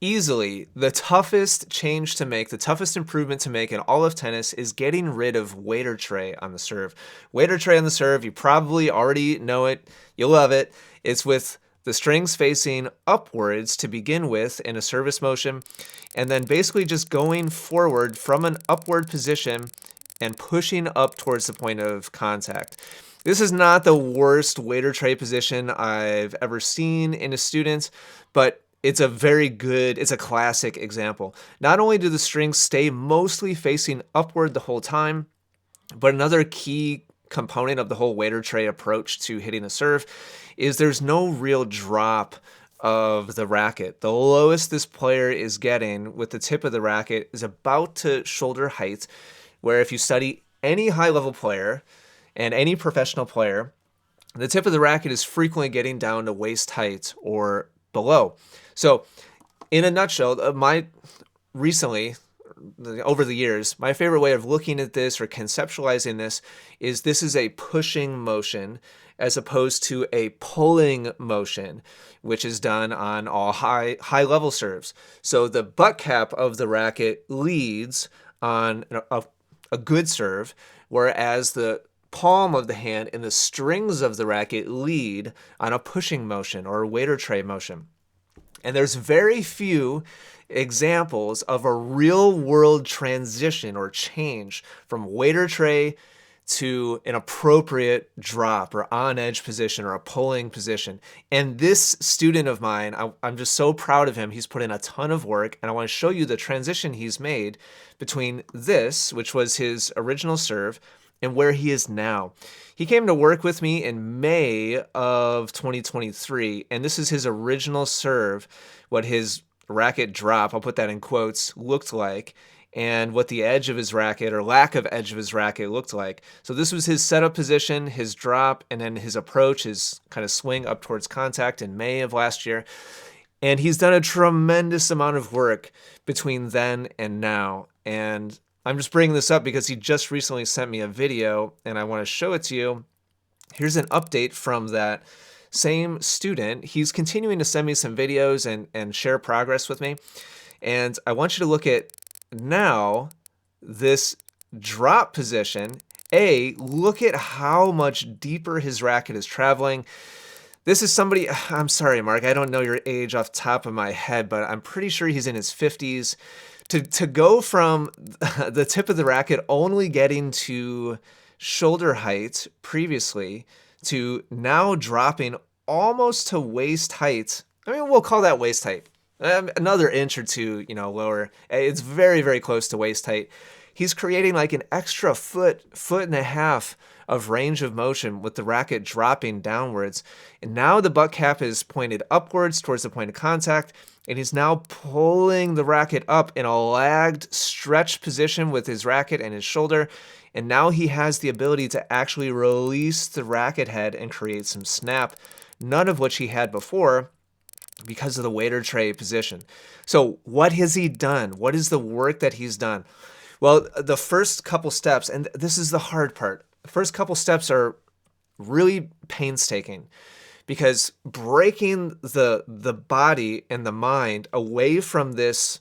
Easily, the toughest change to make, the toughest improvement to make in all of tennis is getting rid of waiter tray on the serve. Waiter tray on the serve, you probably already know it. You love it. It's with the strings facing upwards to begin with in a service motion, and then basically just going forward from an upward position and pushing up towards the point of contact. This is not the worst waiter tray position I've ever seen in a student, but it's a very good, it's a classic example. Not only do the strings stay mostly facing upward the whole time, but another key component of the whole waiter tray approach to hitting a serve is there's no real drop of the racket. The lowest this player is getting with the tip of the racket is about to shoulder height, where if you study any high level player and any professional player, the tip of the racket is frequently getting down to waist height or below. So, in a nutshell, recently, over the years, my favorite way of looking at this or conceptualizing this is a pushing motion as opposed to a pulling motion, which is done on all high level serves. So the butt cap of the racket leads on a good serve, whereas the palm of the hand and the strings of the racket lead on a pushing motion or a waiter tray motion. And there's very few examples of a real world transition or change from waiter tray to an appropriate drop or on edge position or a pulling position. And this student of mine, I'm just so proud of him. He's put in a ton of work, and I want to show you the transition he's made between this, which was his original serve, and where he is now. He came to work with me in May of 2023, and this is his original serve, what his racket drop, I'll put that in quotes, looked like, and what the edge of his racket or lack of edge of his racket looked like. So this was his setup position, his drop, and then his approach, his kind of swing up towards contact in May of last year. And he's done a tremendous amount of work between then and now. And I'm just bringing this up because he just recently sent me a video and I want to show it to you. Here's an update from that same student. He's continuing to send me some videos and share progress with me. And I want you to look at now this drop position. Look at how much deeper his racket is traveling. This is somebody, I'm sorry, Mark, I don't know your age off the top of my head, but I'm pretty sure he's in his 50s. To go from the tip of the racket only getting to shoulder height previously to now dropping almost to waist height. I mean, we'll call that waist height. Another inch or two, lower. It's very, very close to waist height. He's creating like an extra foot and a half of range of motion with the racket dropping downwards. And now the butt cap is pointed upwards towards the point of contact, and he's now pulling the racket up in a lagged stretch position with his racket and his shoulder. And now he has the ability to actually release the racket head and create some snap, none of which he had before because of the waiter tray position. So what has he done? What is the work that he's done? Well, the first couple steps, and this is the hard part, the first couple steps are really painstaking because breaking the body and the mind away from this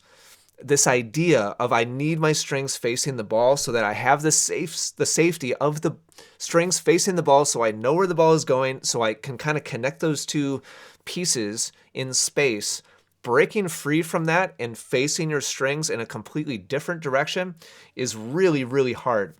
idea of I need my strings facing the ball so that I have the safety of the strings facing the ball so I know where the ball is going, so I can kind of connect those two pieces in space. Breaking free from that and facing your strings in a completely different direction is really, really hard.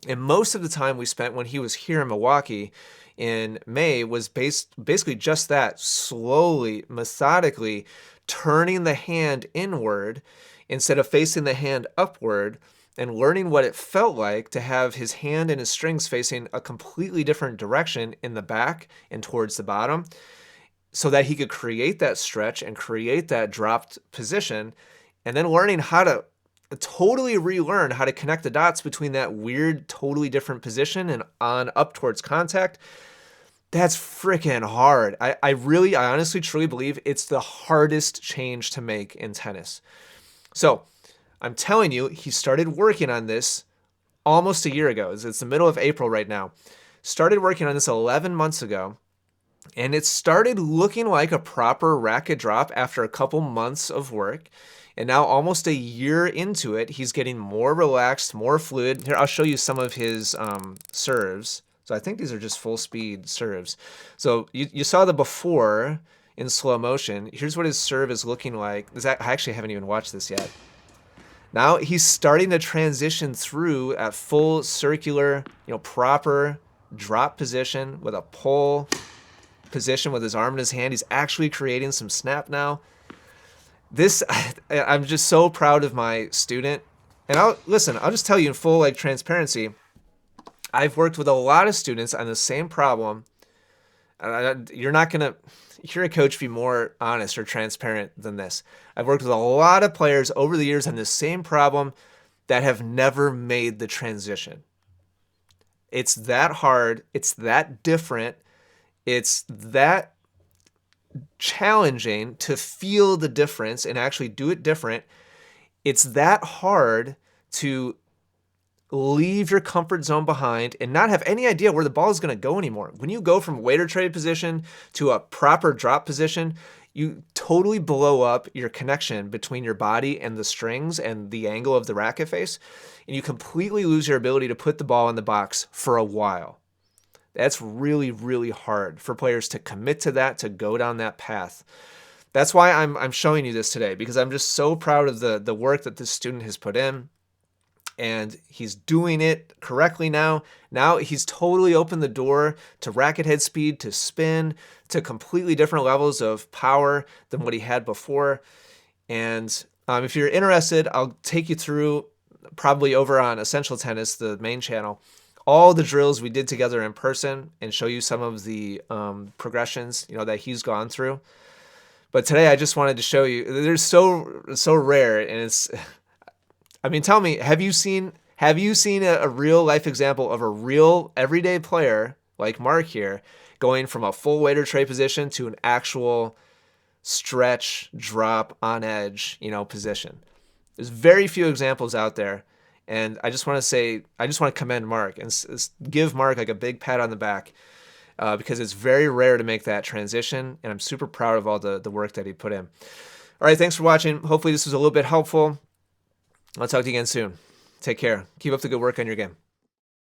And most of the time we spent when he was here in Milwaukee in May was basically just that, slowly, methodically turning the hand inward instead of facing the hand upward, and learning what it felt like to have his hand and his strings facing a completely different direction in the back and towards the bottom, so that he could create that stretch and create that dropped position, and then learning how to totally relearn how to connect the dots between that weird, totally different position and on up towards contact. That's freaking hard. I honestly, truly believe it's the hardest change to make in tennis. So I'm telling you, he started working on this almost a year ago. It's the middle of April right now. Started working on this 11 months ago. And it started looking like a proper racket drop after a couple months of work. And now, almost a year into it, he's getting more relaxed, more fluid. Here, I'll show you some of his serves. So I think these are just full speed serves. So you saw the before in slow motion. Here's what his serve is looking like. I actually haven't even watched this yet. Now he's starting to transition through at full circular, proper drop position with a pull position with his arm in his hand. He's actually creating some snap now. I'm just so proud of my student. And I'll just tell you in full transparency, I've worked with a lot of students on the same problem. You're not going to hear a coach be more honest or transparent than this. I've worked with a lot of players over the years on the same problem that have never made the transition. It's that hard. It's that different. It's that challenging to feel the difference and actually do it different. It's that hard to leave your comfort zone behind and not have any idea where the ball is going to go anymore. When you go from waiter tray position to a proper drop position, you totally blow up your connection between your body and the strings and the angle of the racket face, and you completely lose your ability to put the ball in the box for a while. That's really, really hard for players to commit to that, to go down that path. That's why I'm showing you this today, because I'm just so proud of the work that this student has put in. And he's doing it correctly now. Now he's totally opened the door to racket head speed, to spin, to completely different levels of power than what he had before. And if you're interested, I'll take you through, probably over on Essential Tennis, the main channel, all the drills we did together in person and show you some of the progressions that he's gone through. But today I just wanted to show you, they're so rare, and it's, I mean, tell me, have you seen a real life example of a real everyday player like Mark here going from a full waiter tray position to an actual stretch, drop, on edge, position? There's very few examples out there. And I just want to commend Mark and give Mark a big pat on the back because it's very rare to make that transition. And I'm super proud of all the work that he put in. All right, thanks for watching. Hopefully this was a little bit helpful. I'll talk to you again soon. Take care. Keep up the good work on your game.